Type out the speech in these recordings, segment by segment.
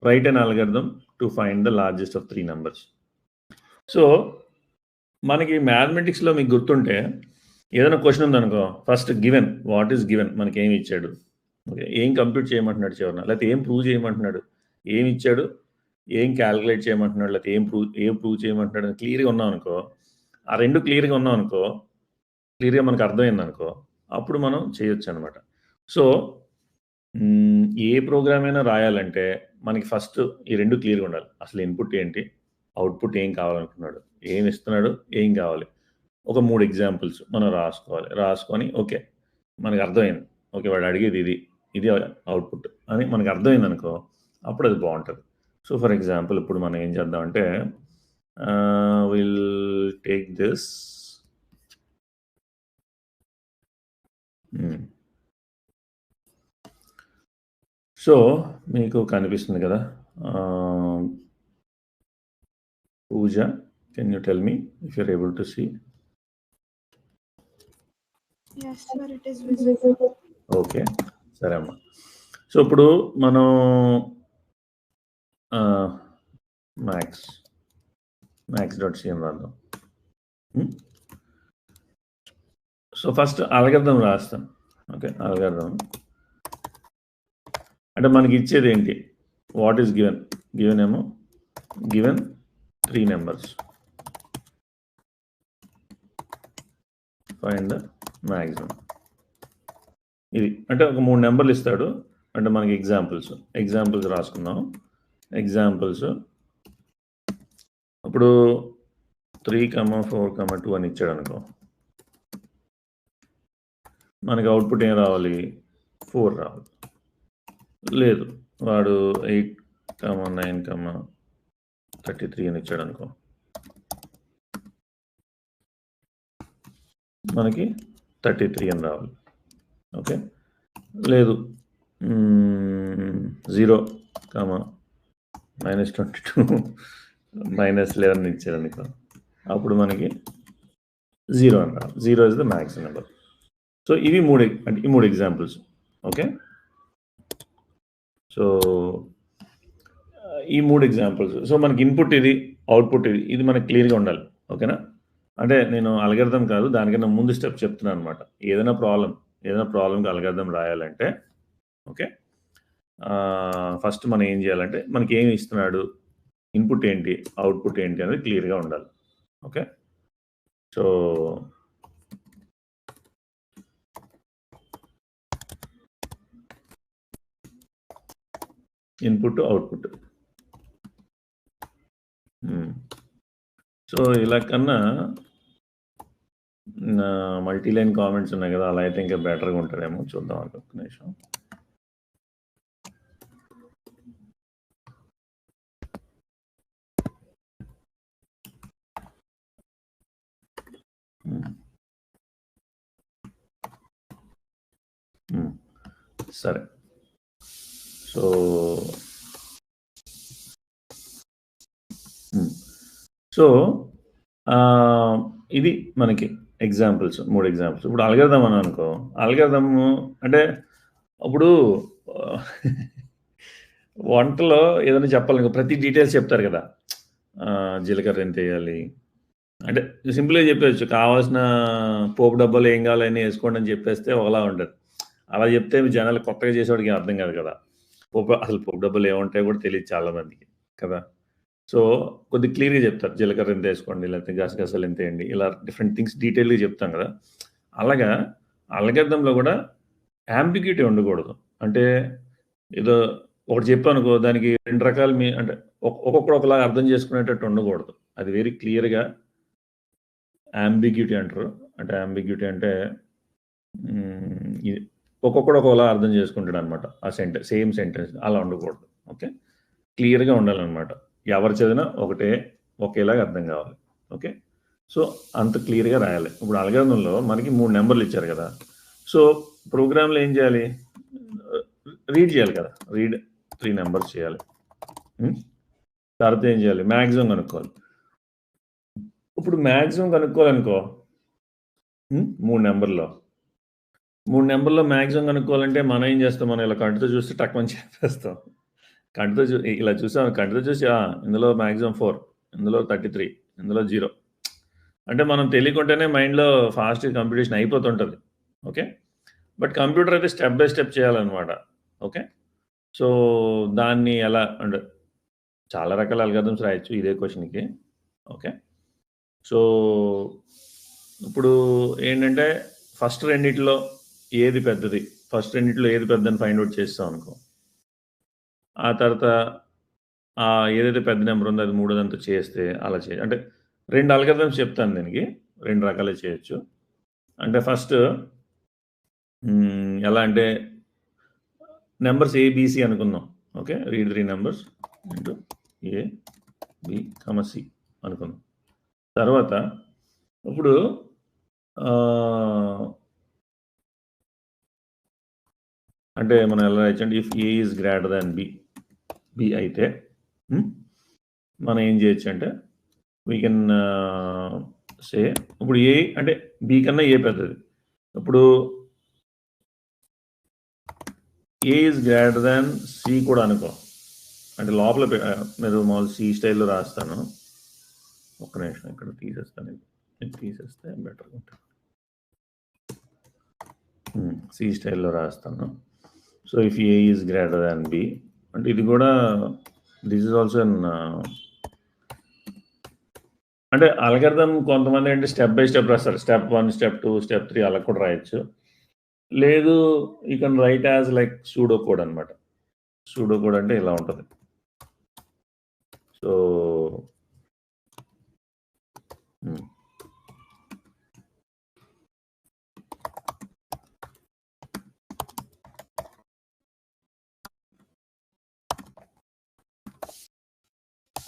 write an algorithm to find the largest of 3 numbers. So మనకి మ్యాథమెటిక్స్లో మీకు గుర్తుంటే ఏదైనా క్వశ్చన్ ఉందనుకో, first given, what is given, మనకి ఏమి ఇచ్చాడు, ఓకే, ఏం కంప్యూట్ చేయమంటున్నాడు చివరిన, లేకపోతే ఏం ప్రూవ్ చేయమంటున్నాడు, ఏమి ఇచ్చాడు, ఏం క్యాలిక్యులేట్ చేయమంటున్నాడు, లేకపోతే ఏం ప్రూవ్ చేయమంటున్నాడు అని క్లియర్గా ఉన్నాం అనుకో, ఆ రెండు క్లియర్గా ఉన్నాం అనుకో, క్లియర్గా మనకు అర్థమైంది అనుకో, అప్పుడు మనం చేయొచ్చు అనమాట. సో ఏ ప్రోగ్రామ్ అయినా రాయాలంటే మనకి ఫస్ట్ ఈ రెండు క్లియర్గా ఉండాలి. అసలు ఇన్పుట్ ఏంటి, అవుట్పుట్ ఏం కావాలనుకున్నాడు, ఏం ఇస్తున్నాడు, ఏం కావాలి, ఒక 3 ఎగ్జాంపుల్స్ మనం రాసుకొని ఓకే మనకు అర్థమైంది, ఓకే వాడు అడిగేది ఇది అవుట్పుట్ అని మనకు అర్థమైంది అనుకో, అప్పుడు అది బాగుంటుంది. సో ఫర్ ఎగ్జాంపుల్ ఇప్పుడు మనం ఏం చేద్దామంటే విల్ టేక్ దిస్, సో మీకు కనిపిస్తుంది కదా Pooja, can you tell me if you're able to see? Yes, sir, it is visible. Okay, సరే అమ్మా. సో ఇప్పుడు మనం max.cm రాద్దాం. సో ఫస్ట్ అల్గారిథం రాస్తాం. ఓకే, అల్గారిథం అంటే మనకి ఇచ్చేది ఏంటి, వాట్ ఈస్ గివెన్ ఏమో given 3 numbers, find the maximum. ఇది అంటే ఒక 3 నెంబర్లు ఇస్తాడు, అంటే మనకి ఎగ్జాంపుల్స్ రాసుకుందాం. ఎగ్జాంపుల్స్ ఇప్పుడు 3, 4, 2 అని ఇచ్చాడు అనుకో, మనకి అవుట్పుట్ ఏం రావాలి, 4 రావాలి. లేదు వాడు 8, 9, 33 అని ఇచ్చాడు అనుకో, మనకి 33 అని రావాలి. ఓకే, లేదు 0, -22, -11 ఇచ్చాడు అనుకో, అప్పుడు మనకి 0 అని రావాలి. 0 is the max number. So ఇవి 3 ఎగ్జాంపుల్స్. ఓకే, సో ఈ 3 ఎగ్జాంపుల్స్. సో మనకి ఇన్పుట్ ఇది, అవుట్పుట్ ఇది మనకి క్లియర్గా ఉండాలి. ఓకేనా, అంటే నేను అల్గారిథం కాదు, దానికన్నా ముందు స్టెప్ చెప్తున్నాను అనమాట. ఏదైనా ప్రాబ్లంకి అల్గారిథం రాయాలంటే ఓకే, ఫస్ట్ మనం ఏం చేయాలంటే మనకి ఏమి ఇస్తున్నాడు, ఇన్పుట్ ఏంటి, అవుట్పుట్ ఏంటి అనేది క్లియర్గా ఉండాలి. Okay, so input, output. So ఇలా కన్నా మల్టీలైన్ కామెంట్స్ ఉన్నాయి కదా, అలా అయితే ఇంకా బెటర్గా ఉంటుందేమో, చూద్దాం ఒక నిమిషం. సరే, సో ఇది మనకి ఎగ్జాంపుల్స్, 3 ఎగ్జాంపుల్స్. ఇప్పుడు అల్గారిథం అని అనుకో, అల్గారిథం అంటే ఇప్పుడు వంటలో ఏదైనా చెప్పాలనుకో ప్రతి డీటెయిల్స్ చెప్తారు కదా, జీలకర్ర ఎంత వేయాలి అంటే సింపుల్గా చెప్పేయచ్చు, కావాల్సిన పోపు డబ్బాలు ఏం కావాలని వేసుకోండి అని చెప్పేస్తే ఒకలా ఉంటుంది. అలా చెప్తే జనాలు కొత్తగా చేసేవాడికి అర్థం కాదు కదా, అసలు పోపు డబ్బాలు ఏముంటాయో కూడా తెలియదు చాలామందికి కదా. సో కొద్దిగా క్లియర్గా చెప్తారు, జీలకర్ర ఎంత వేసుకోండి, లేకపోతే గసగసాలు ఎంత వేయండి, ఇలా డిఫరెంట్ థింగ్స్ డీటెయిల్గా చెప్తాం కదా. అలాగా అల్గారిథంలో కూడా యాంబిగ్యూటీ ఉండకూడదు. అంటే ఏదో ఒకటి చెప్పానుకో, దానికి 2 రకాలు అంటే ఒక్కొక్కడు ఒకలాగా అర్థం చేసుకునేటట్టు ఉండకూడదు. అది వెరీ క్లియర్గా యాంబిగ్యూటీ అంటారు. అంటే యాంబిగ్యూటీ అంటే ఒక్కొక్కడు ఒకలా అర్థం చేసుకుంటాడు అనమాట. ఆ సేమ్ సెంటెన్స్ అలా ఉండకూడదు. ఓకే, క్లియర్గా ఉండాలన్నమాట. ఎవరు చదివినా ఒకేలాగా అర్థం కావాలి. ఓకే, సో అంత క్లియర్గా రాయాలి. ఇప్పుడు అల్గారిథంలో మనకి 3 నెంబర్లు ఇచ్చారు కదా, సో ప్రోగ్రాంలో ఏం చేయాలి, రీడ్ చేయాలి కదా, రీడ్ 3 నెంబర్స్ చేయాలి. తర్వాత ఏం చేయాలి, మ్యాక్సిమం కనుక్కోవాలి. ఇప్పుడు మ్యాక్సిమం కనుక్కోవాలనుకో, 3 నెంబర్లో మ్యాక్సిమం కనుక్కోవాలంటే మనం ఏం చేస్తాం, మనం ఇలా కంటితో చూస్తే టక్కుమని చెప్పేస్తాం. కంటితో ఇలా చూసాం, కంటితో చూసి ఇందులో మ్యాక్సిమం 4, ఇందులో 33, ఇందులో 0. అంటే మనం తెలియకుండానే మైండ్లో ఫాస్ట్ కంప్యూటేషన్ అయిపోతుంటుంది. ఓకే, బట్ కంప్యూటర్ అయితే స్టెప్ బై స్టెప్ చేయాలన్నమాట. ఓకే, సో దాన్ని ఎలా అంటే చాలా రకాల అల్గారిథమ్స్ రాయొచ్చు ఇదే క్వశ్చన్కి. ఓకే, సో ఇప్పుడు ఏంటంటే ఫస్ట్ రెండిట్లో ఏది పెద్దది, పెద్దని ఫైండ్ అవుట్ చేస్తాం అనుకో, ఆ తర్వాత ఏదైతే పెద్ద నెంబర్ ఉందో అది మూడోదంతా చేస్తే అలా అంటే 2 అల్గారిథమ్స్ చెప్తాను దీనికి, 2 రకాలు చేయొచ్చు. అంటే ఫస్ట్ ఎలా అంటే నెంబర్స్ ఏబిసి అనుకుందాం. Okay, read 3 numbers into A B C అనుకుందాం. తర్వాత ఇప్పుడు అంటే మనం ఎలా రాయొచ్చంటే if A is greater than B అయితే మనం ఏం చేయొచ్చు అంటే వీ కెన్ సే ఇప్పుడు ఏ అంటే బి కన్నా ఏ పెద్దది. ఇప్పుడు ఏ ఈజ్ గ్రేటర్ దాన్ సి కూడా అనుకో, అంటే లోపల మీరు మామూలు సి స్టైల్లో రాస్తాను. ఒక్క నిమిషం ఇక్కడ తీసేస్తాను, ఇది తీసేస్తే బెటర్గా ఉంటుంది. సి స్టైల్లో రాస్తాను. So if A is greater than B అంటే ఇది కూడా దిస్ ఈజ్ ఆల్సో అంటే అల్గారిథం కొంతమంది అంటే స్టెప్ బై స్టెప్ రాస్తారు, స్టెప్ 1, స్టెప్ 2, స్టెప్ 3 అలా కూడా రాయొచ్చు. లేదు you can write as like pseudo code అనమాట. సూడో కోడ్ అంటే ఇలా ఉంటుంది. So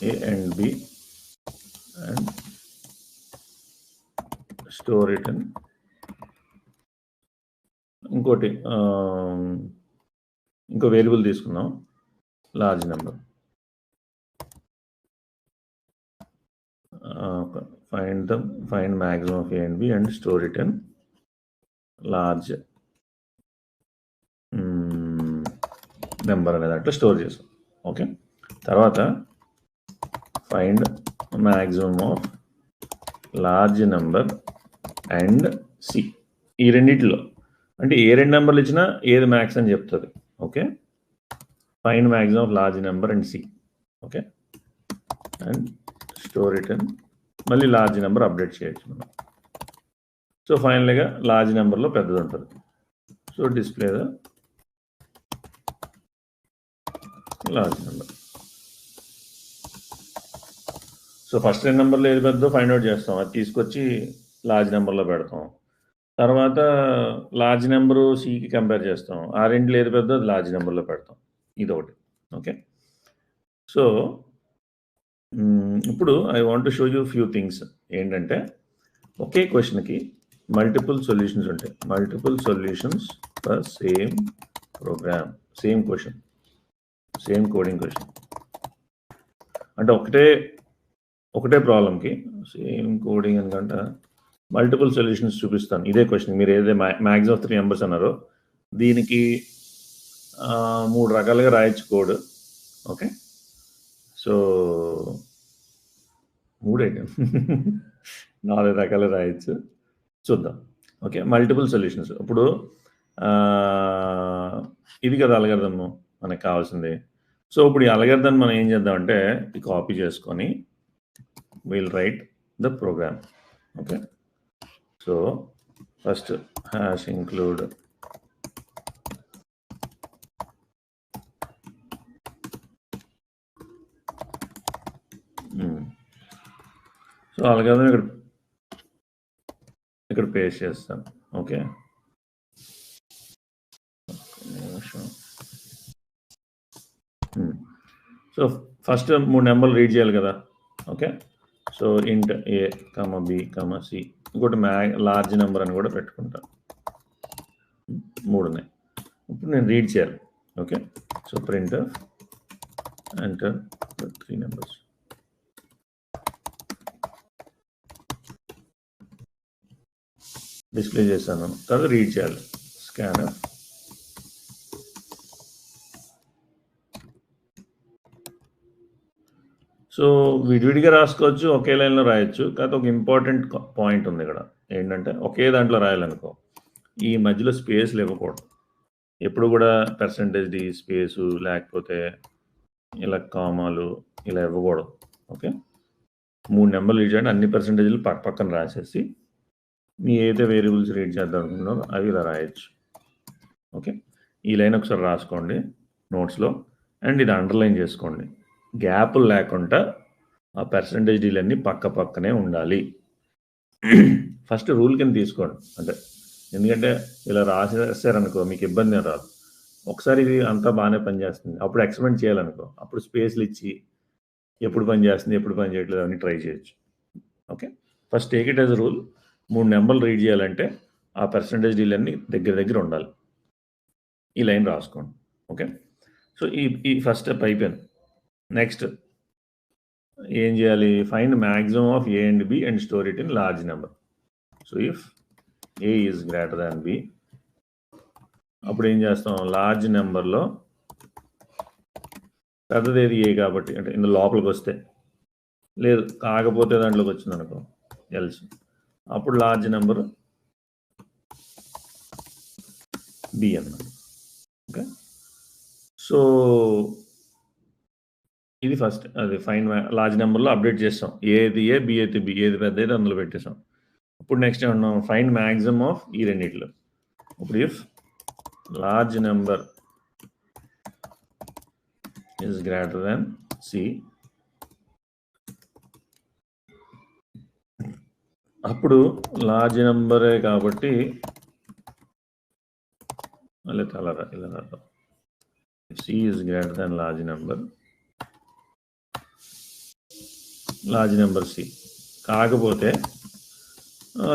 A and B and store it in ఇంకోటి ఇంకో వేరియబుల్ తీసుకున్నాం, large number. Find maximum of A and B and store it in large number అనే దాంట్లో store చేసాం. ఓకే, తర్వాత find maximum of large number and C. ఈ రెండిట్లో అంటే ఏ 2 నెంబర్లు ఇచ్చినా ఏది మ్యాక్స్ అని చెప్తుంది. Okay, find maximum of large number and C. Okay, and store it and మళ్ళీ లార్జ్ నెంబర్ అప్డేట్ చేయొచ్చు మనం. సో ఫైనల్గా లార్జ్ నెంబర్లో పెద్దది ఉంటుంది. So display the large number. So first 2 నెంబర్లో ఏది పెద్దో ఫైండ్ అవుట్ చేస్తాం, అది తీసుకొచ్చి లార్జ్ నెంబర్లో పెడతాం. తర్వాత లార్జ్ నెంబరు సికి కంపేర్ చేస్తాం, ఆ రెండులో ఏది పెద్దో అది లార్జ్ నెంబర్లో పెడతాం. ఇదొకటి. ఓకే, సో ఇప్పుడు I want to show you few things. ఏంటంటే ఒకే క్వశ్చన్కి మల్టిపుల్ సొల్యూషన్స్ ఉంటాయి, multiple solutions for same programme, same question, same coding question. అంటే ఒకటే ప్రాబ్లంకి సేమ్ కోడింగ్ అనుకంటే మల్టిపుల్ సొల్యూషన్స్ చూపిస్తాను. ఇదే క్వశ్చన్ మీరు ఏదైతే మ్యాక్సిమం ఆఫ్ 3 నెంబర్స్ అన్నారో దీనికి 3 రకాలుగా రాయొచ్చు కోడ్. ఓకే, సో 4 రకాలు రాయొచ్చు, చూద్దాం. Okay, multiple solutions. ఇప్పుడు ఇది కదా అల్గారిథం మనకు కావాల్సింది. సో ఇప్పుడు ఈ అల్గారిథం మనం ఏం చేద్దామంటే కాపీ చేసుకొని we'll write the program. Okay, so first hash include so algorithm ఇక్కడ పేస్ట్ చేస్తాను. ఓకే, సో ఫస్ట్ 3 నెంబర్లు రీడ్ చేయాలి కదా. ఓకే, సో ఇంట్ ఏ కమ బి కమ సి, ఇంకోటి లార్జ్ నెంబర్ అని కూడా పెట్టుకుంటాను. 3 ఉన్నాయి, ఇప్పుడు నేను రీడ్ చేయాలి. Okay, so print enter 3 numbers. Display చేశాను, తర్వాత రీడ్ చేయాలి. స్కానర్ సో విడివిడిగా రాసుకోవచ్చు, ఒకే లైన్లో రాయొచ్చు. కాకపోతే ఒక ఇంపార్టెంట్ పాయింట్ ఉంది ఇక్కడ. ఏంటంటే ఒకే దాంట్లో రాయాలనుకో ఈ మధ్యలో స్పేస్లు ఇవ్వకూడదు. ఎప్పుడు కూడా %d స్పేసు లేకపోతే ఇలా కామాలు ఇలా ఇవ్వకూడదు. ఓకే, 3 నెంబర్లు రీడ్ చేయండి, అన్ని పర్సెంటేజ్లు పక్కన రాసేసి మీ ఏదైతే వేరియబుల్స్ రీడ్ చేద్దాం అనుకుంటున్నారో అవి ఇలా రాయొచ్చు. ఓకే, ఈ లైన్ ఒకసారి రాసుకోండి నోట్స్లో, అండ్ ఇది అండర్లైన్ చేసుకోండి. గ్యాపులు లేకుండా ఆ %dలన్నీ పక్కనే ఉండాలి. ఫస్ట్ రూల్ కింద తీసుకోండి. అంటే ఎందుకంటే ఇలా రాసేసారనుకో మీకు ఇబ్బంది ఏం రాదు. ఒకసారి ఇది అంతా బాగానే పనిచేస్తుంది, అప్పుడు ఎక్స్పెరిమెంట్ చేయాలనుకో అప్పుడు స్పేస్లు ఇచ్చి ఎప్పుడు పని చేస్తుంది ఎప్పుడు పని చేయట్లేదు అని ట్రై చేయొచ్చు. Okay, first take it as rule. 3 నెంబర్లు రీడ్ చేయాలంటే ఆ %dలన్నీ దగ్గర ఉండాలి. ఈ లైన్ రాసుకోండి. ఓకే, సో ఈ ఫస్ట్ స్టెప్ అయిపోయింది. నెక్స్ట్ ఏం చేయాలి? Find maximum of A and B and store it in large number. So if A is greater than B, అప్పుడు ఏం చేస్తాం? లార్జ్ నెంబర్లో పెద్దదేది A కాబట్టి, అంటే ఇందులో లోపలికి వస్తే, లేదు కాకపోతే దాంట్లోకి వచ్చింది అనుకో ఎల్స్, అప్పుడు లార్జ్ నెంబర్ B అన్నమాట. ఓకే, సో ఇది ఫస్ట్. అది ఫైన్ లార్జ్ నెంబర్లో అప్డేట్ చేస్తాం. ఏది A, B అయితే B, ఏది పెద్ద అయితే అందులో పెట్టేసాం. ఇప్పుడు నెక్స్ట్ ఏమన్నాం? ఫైండ్ మ్యాక్సిమం ఆఫ్ ఈ రెండిట్లో. ఇప్పుడు if large number is greater than C, అప్పుడు లార్జ్ నెంబరే కాబట్టి మళ్ళీ ఇలా రాద్దాం. C is greater than large number C, కాకపోతే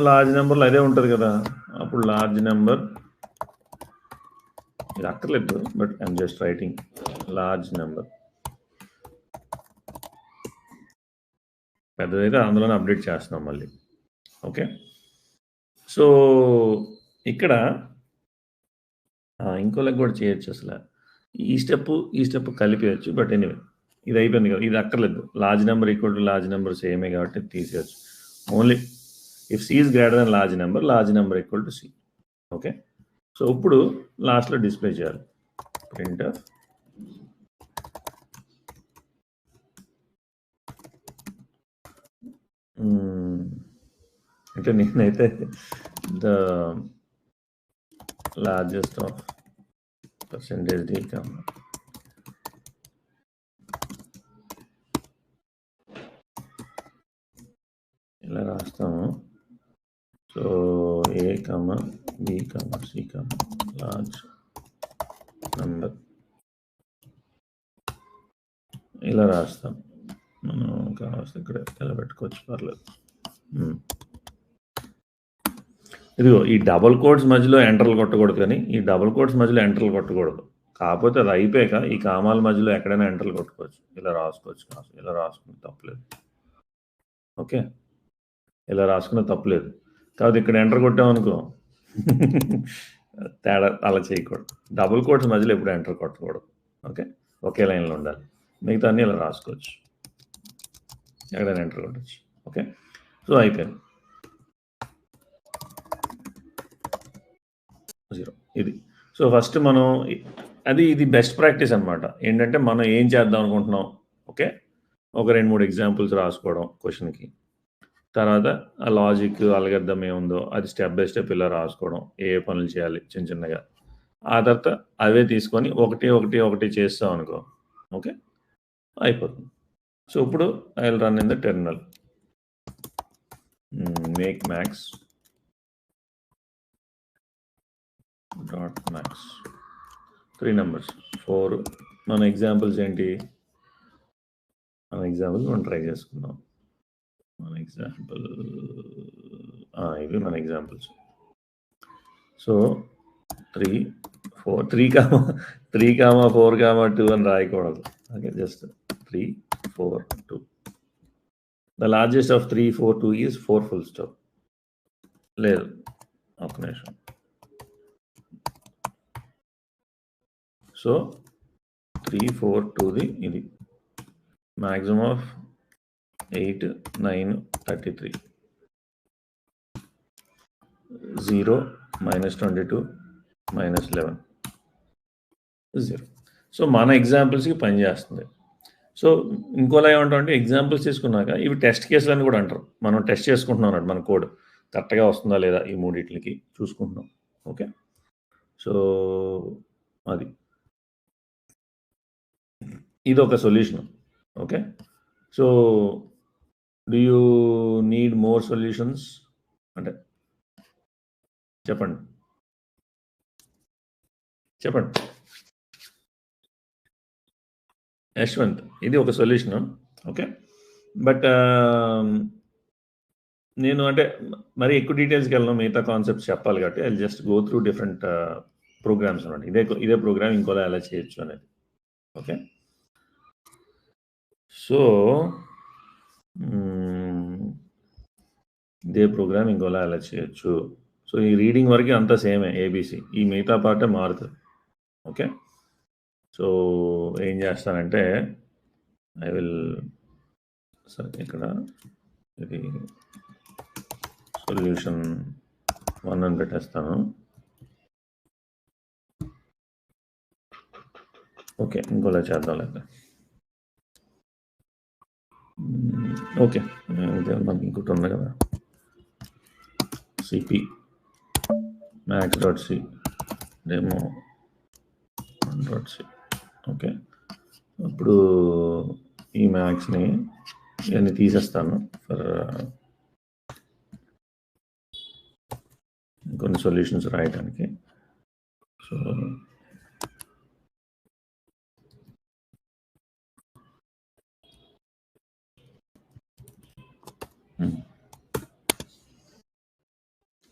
లార్జ్ నెంబర్లో అదే ఉంటుంది కదా, అప్పుడు లార్జ్ నెంబర్ ఇది అక్కర్లేదు, but I'm just writing large number పెద్దదైతే అందులోనే అప్డేట్ చేస్తున్నాం మళ్ళీ. ఓకే, సో ఇక్కడ ఇంకో లెక్క కూడా చేయొచ్చు. అసలు ఈ స్టెప్ కలిపేయచ్చు, బట్ ఎనీవే ఇది అయిపోయింది కదా, ఇది అక్కర్లేదు. Large number equal to large number సేమే కాబట్టి తీసేయచ్చు. Only if C is greater than large number equal to C. Okay, so ఇప్పుడు లాస్ట్లో డిస్ప్లే చేయాలి ప్రింట్ ఆఫ్ అంటే నేనైతే ద లార్జెస్ట్ ఆఫ్ %d ఇలా రాస్తాము. So A, B, C, large number ఇలా రాస్తాం. మనం కావాల్సి ఇక్కడ ఇలా పెట్టుకోవచ్చు, పర్లేదు. ఇదిగో ఈ డబుల్ కోట్స్ మధ్యలో ఎంటర్లు కొట్టకూడదు, కానీ ఈ డబుల్ కోట్స్ మధ్యలో ఎంటర్లు కొట్టకూడదు. కాకపోతే అది అయిపోయాక ఈ కామాల మధ్యలో ఎక్కడైనా ఎంటర్లు కొట్టుకోవచ్చు, ఇలా రాసుకోవచ్చు. ఇలా రాసుకుని తప్పలేదు. ఓకే, ఇలా రాసుకున్న తప్పలేదు. కాదు ఇక్కడ ఎంటర్ కొట్టామనుకో తేడా, అలా చేయకూడదు. డబుల్ కోట్స్ మధ్యలో ఎప్పుడు ఎంటర్ కొట్టకూడదు. ఓకే, ఒకే లైన్లో ఉండాలి. మిగతా అన్నీ ఇలా రాసుకోవచ్చు, ఎక్కడైనా ఎంటర్ కొట్టచ్చు. ఓకే, సో అయిపోయింది. 0 ఇది. సో ఫస్ట్ మనం ఇది బెస్ట్ ప్రాక్టీస్ అనమాట. ఏంటంటే మనం ఏం చేద్దాం అనుకుంటున్నాం, ఓకే, ఒక 2-3 ఎగ్జాంపుల్స్ రాసుకోవడం క్వశ్చన్కి, తర్వాత ఆ లాజిక్ అల్గోరిథం ఏముందో అది స్టెప్ బై స్టెప్ ఇలా రాసుకోవడం, ఏ పనులు చేయాలి చిన్నగా. ఆ తర్వాత అవే తీసుకొని ఒకటి చేస్తాం అనుకో, ఓకే, అయిపోతుంది. సో ఇప్పుడు I will run in the terminal. Make max .max 3 numbers 4. మన ఎగ్జాంపుల్స్ ఏంటి? మనం ట్రై చేసుకుందాం. ఇవి మన ఎగ్జాంపుల్స్. సో 3, 4, 3, 4, 2 అని రాయకూడదు. Okay, just 3, 4, 2. The largest of 3, 4, 2 is 4 full stop. లేదు, ఒక నిమిషం. సో 3, 4, 2ది ఇది మ్యాక్సిమం ఆఫ్ 8, 9, 33. 0, -22, -11, 0. సో మన ఎగ్జాంపుల్స్కి పనిచేస్తుంది. సో ఇంకోలా ఏమంటామంటే ఎగ్జాంపుల్స్ తీసుకున్నాక ఇవి టెస్ట్ కేసులు అని కూడా అంటారు. మనం టెస్ట్ చేసుకుంటున్నాం అన్నట్టు మన కోడ్ కరెక్ట్గా వస్తుందా లేదా ఈ మూడిట్లకి చూసుకుంటున్నాం. ఓకే, సో అది ఇది ఒక solution. Okay, so do you need more solutions అంటే చెప్పండి. యశ్వంత్, ఇది ఒక సొల్యూషన్. ఓకే, బట్ నేను అంటే మరి ఎక్కువ డీటెయిల్స్కి వెళ్ళను, మిగతా కాన్సెప్ట్స్ చెప్పాలి కాబట్టి I just go through different programs అన్నమాట. ఇదే ప్రోగ్రామ్ ఇంకోలా ఎలా చేయొచ్చు అనేది. ఓకే, సో ఇదే ప్రోగ్రామ్ ఇంకోలా ఎలా చేయొచ్చు. సో ఈ రీడింగ్ వరకు అంతా సేమే ఏబీసీ, ఈ మిగతా పార్టే మారుతుంది. ఓకే, సో ఏం చేస్తానంటే ఐ విల్ సరే ఇక్కడ ఇది సొల్యూషన్ 1 అని పెట్టేస్తాను. ఓకే, ఇంకోలా చేద్దాం లేదా. ఓకే, మనకి ఇంకోటి ఉంది కదా, CP max.c demo .c. Okay, ఇప్పుడు ఈ మ్యాక్స్ని ఇవన్నీ తీసేస్తాను ఫర్ కొన్ని సొల్యూషన్స్ రాయడానికి. సో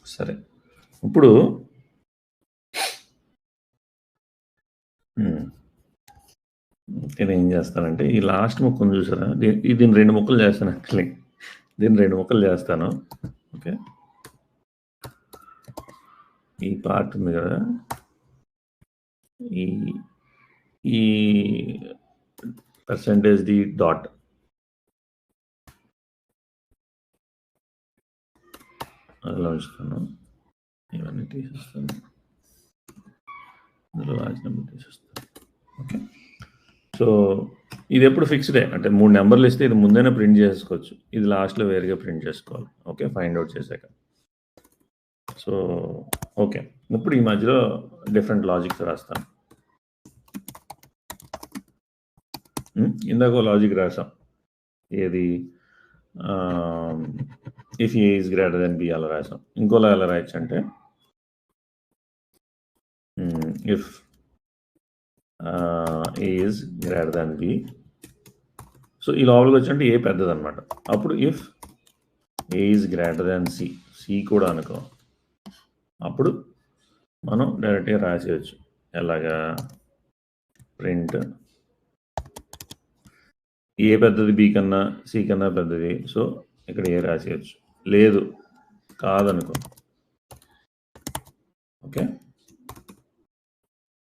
సరే, ఇప్పుడు నేను ఏం చేస్తానంటే ఈ లాస్ట్ ముక్కను చూసారా, దీన్ని 2 ముక్కలు చేస్తాను. యాక్చువల్లీ దీన్ని 2 ముక్కలు చేస్తాను. ఓకే, ఈ పార్ట్ ఉంది కదా, ఈ పర్సెంటేజ్ ది డాట్ అలా ఉంచుతాను. ఇవన్నీ తీసేస్తాను, ఇందులో లార్జ్ నెంబర్ తీసేస్తాను. ఓకే, సో ఇది ఎప్పుడు ఫిక్స్డే అంటే 3 నెంబర్లు ఇస్తే ఇది ముందేనే ప్రింట్ చేసుకోవచ్చు, ఇది లాస్ట్లో వేరుగా ప్రింట్ చేసుకోవాలి. ఓకే, ఫైండ్ అవుట్ చేశాక. సో ఓకే, ఇప్పుడు ఈ మధ్యలో డిఫరెంట్ లాజిక్స్ రాస్తాను. ఇందాక లాజిక్ రాసాం, ఏది if A is greater then B అలా రాసాం. ఇంకోలా ఎలా రాయొచ్చు అంటే if A is greater then B, so ఈ లోపలికి వచ్చి ఏ పెద్దది అనమాట. అప్పుడు if A is greater then C, C కూడా అనుకో, అప్పుడు మనం డైరెక్ట్గా రాసేయచ్చు. ఎలాగా, ప్రింట్ ఏ పెద్దది బి కన్నా సి కన్నా పెద్దది, సో ఇక్కడ ఏ రాసేయచ్చు. లేదు కాదనుకో, ఓకే,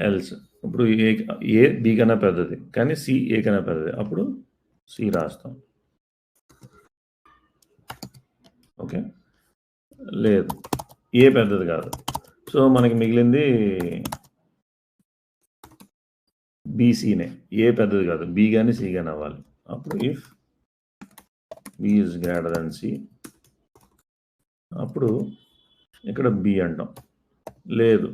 ఎల్స్ ఇప్పుడు ఏ బి కన్నా పెద్దది కానీ సి ఏ కన్నా పెద్దది, అప్పుడు సి రాస్తాం. ఓకే, లేదు ఏ పెద్దది కాదు, సో మనకి మిగిలింది బీసీనే, ఏ పెద్దది కాదు, బి కానీ సి కానీ అవ్వాలి. అప్పుడు if B is greater then C, అప్పుడు ఇక్కడ బి అంటాం. లేదు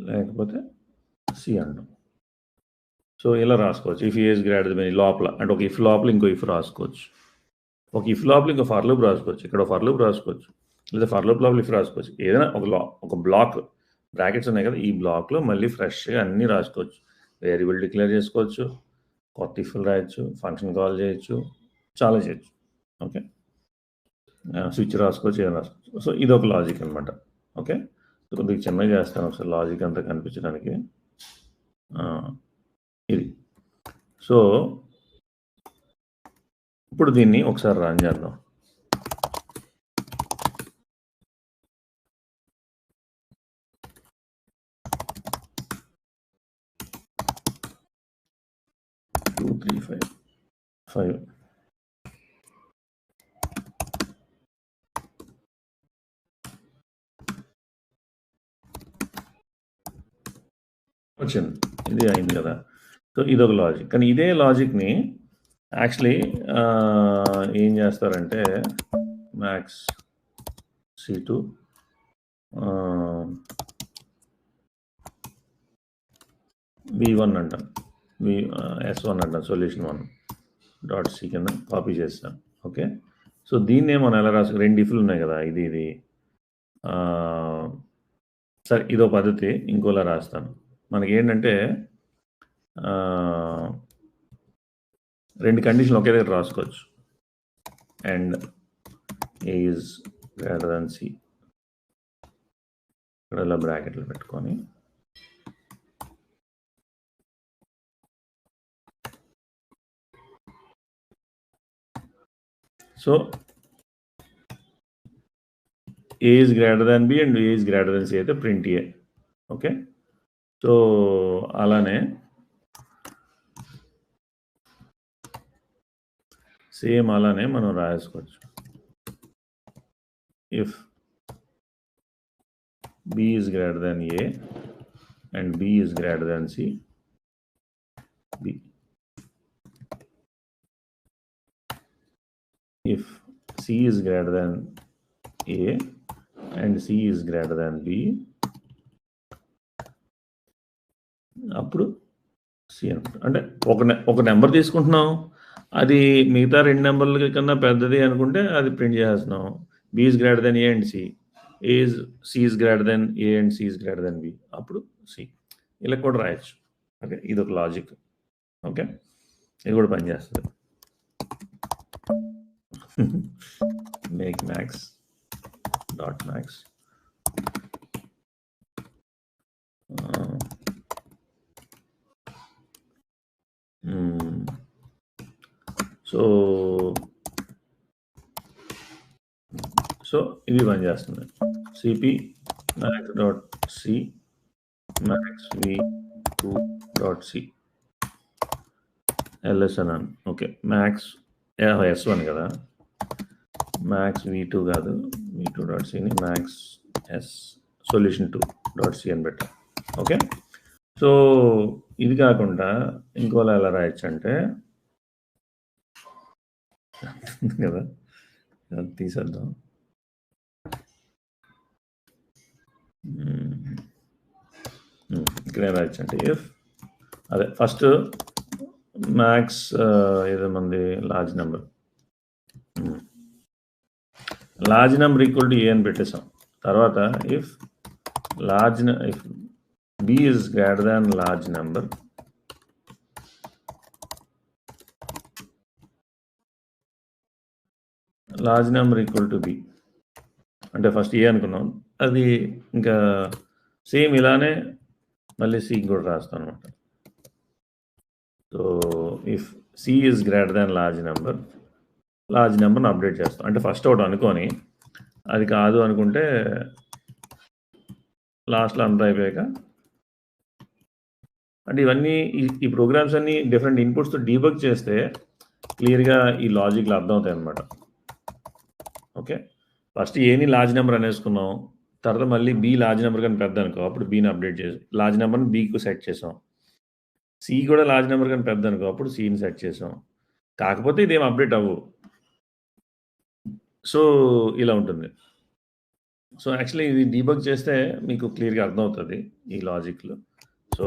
లేకపోతే సి అంటాం. సో ఇలా రాసుకోవచ్చు. ఇఫ్ ఈజ్ గ్రేటర్ దెన్ లోపల అంటే ఒక ఇఫ్ లోపల ఇంకో ఇఫ్ రాసుకోవచ్చు, ఒక ఇఫ్ లోపల ఇంకో ఫర్ లూప్ రాసుకోవచ్చు, ఇక్కడ ఫర్ లూప్ రాసుకోవచ్చు, లేదా ఫర్ లూప్ లోపల ఇఫ్ రాసుకోవచ్చు. ఏదైనా ఒక బ్లాక్ బ్రాకెట్స్ ఉన్నాయి కదా, ఈ బ్లాక్లో మళ్ళీ ఫ్రెష్గా అన్నీ రాసుకోవచ్చు. వేరియబుల్ డిక్లేర్ చేసుకోవచ్చు, కొత్త ఇఫ్లు రాయొచ్చు, ఫంక్షన్ కాల్ చేయొచ్చు, చాలా చేయొచ్చు. ఓకే, స్విచ్ రాసుకోవచ్చు, ఏదైనా రాసుకోవచ్చు. సో ఇది ఒక లాజిక్ అనమాట. ఓకే, కొద్దిగా చిన్నగా చేస్తాను ఒకసారి లాజిక్ అంతా కనిపించడానికి. ఇది సో ఇప్పుడు దీన్ని ఒకసారి రన్ చేద్దాం. 3 5 5 వచ్చింది, ఇది అయింది కదా. సో ఇదొక లాజిక్. కానీ ఇదే లాజిక్ని యాక్చువల్లీ ఏం చేస్తారంటే మ్యాక్స్ C2 V1 అంటాం, S1 అంటాం, సొల్యూషన్ 1 .c కింద కాపీ చేస్తాం. ఓకే, సో దీన్నే మనం ఎలా రాసు, 2 ఇఫ్లు ఉన్నాయి కదా, ఇది సరే ఇదో పద్ధతి, ఇంకోలా రాస్తాను. మనకి ఏంటంటే 2 కండిషన్లు ఒకే దగ్గర రాసుకోవచ్చు. And A is greater than C, ఇక్కడ ఇలా బ్రాకెట్లు పెట్టుకొని so A is greater than B and A is greater than C అయితే ప్రింట్ A. ఓకే, సో అలానే సేమ్ అలానే మనం రాసుకోవచ్చు. If B is greater than A and B is greater than C, B. If C is greater than A and C is greater than B, అప్పుడు C అంటే ఒక number తీసుకుంటున్నాం, అది మిగతా 2 నెంబర్ల కన్నా పెద్దది అనుకుంటే అది ప్రింట్ చేస్తున్నాం. B is greater than A and C, C is greater than A and C is greater than B, అప్పుడు C. ఇలా కూడా రాయొచ్చు. ఓకే, ఇది ఒక లాజిక్. ఓకే, ఇది కూడా పనిచేస్తుంది. make max dot max so ఇది పని చేస్తుంది. cp max dot c max v2 dot c ls అన్నాను. ఓకే, మ్యాక్స్ S1 కదా, మ్యాక్స్ V2 కాదు, V2 డాట్ సిని max S solution 2 dot C అని పెట్టాం. ఓకే, సో ఇది కాకుండా ఇంకోలా ఎలా రాయొచ్చు అంటే కదా, తీసేద్దాం. ఇక్కడ ఏం రాయొచ్చు అంటే ఇఫ్ అదే ఫస్ట్ మ్యాక్స్ ఏదో మంది large number equal to A అని పెట్టేసాం. తర్వాత if B is greater than large number equal to B అంటే ఫస్ట్ ఏ అనుకున్నాం, అది ఇంకా సేమ్ ఇలానే మళ్ళీ సి కూడా రాస్తాం అనమాట. So if C is greater than large నెంబర్ని అప్డేట్ చేస్తాం. అంటే ఫస్ట్ ఒకటి అనుకొని అది కాదు అనుకుంటే లాస్ట్లో అంతా అయిపోయాక, అంటే ఇవన్నీ ఈ ప్రోగ్రామ్స్ అన్నీ డిఫరెంట్ ఇన్పుట్స్తో డీబగ్ చేస్తే క్లియర్గా ఈ లాజిక్లు అర్థమవుతాయి అన్నమాట. ఓకే, ఫస్ట్ ఏని లార్జ్ నెంబర్ అనేసుకున్నాం, తర్వాత మళ్ళీ బి లార్జ్ నెంబర్ కానీ పెద్ద అనుకో, అప్పుడు బీని అప్డేట్ చేసి లార్జ్ నెంబర్ని బీకు సెట్ చేసాం. సి కూడా లార్జ్ నెంబర్ కానీ పెద్ద అనుకో, అప్పుడు సిని సెట్ చేసాం. కాకపోతే ఇదేం అప్డేట్ అవ్వు. సో ఇలా ఉంటుంది. సో యాక్చువల్లీ ఇది డీబగ్ చేస్తే మీకు క్లియర్గా అర్థమవుతుంది ఈ లాజిక్లు. సో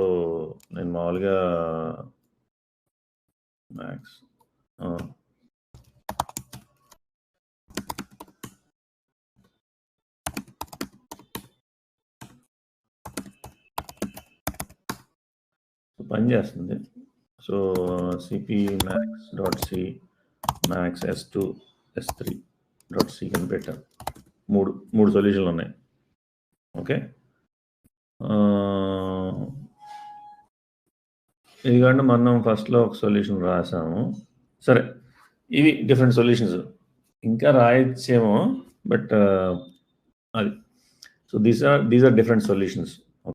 నేను మామూలుగా మ్యాక్స్ పని చేస్తుంది. So CP max dot C max S2 S3 dot C అని పెట్టాను. మూడు సొల్యూషన్లు ఉన్నాయి. ఓకే, ఎందుకంటే మనం ఫస్ట్లో ఒక సొల్యూషన్ రాసాము. సరే, ఇవి డిఫరెంట్ సొల్యూషన్స్, ఇంకా రాయొచ్చేమో, బట్ అది so these are different solutions.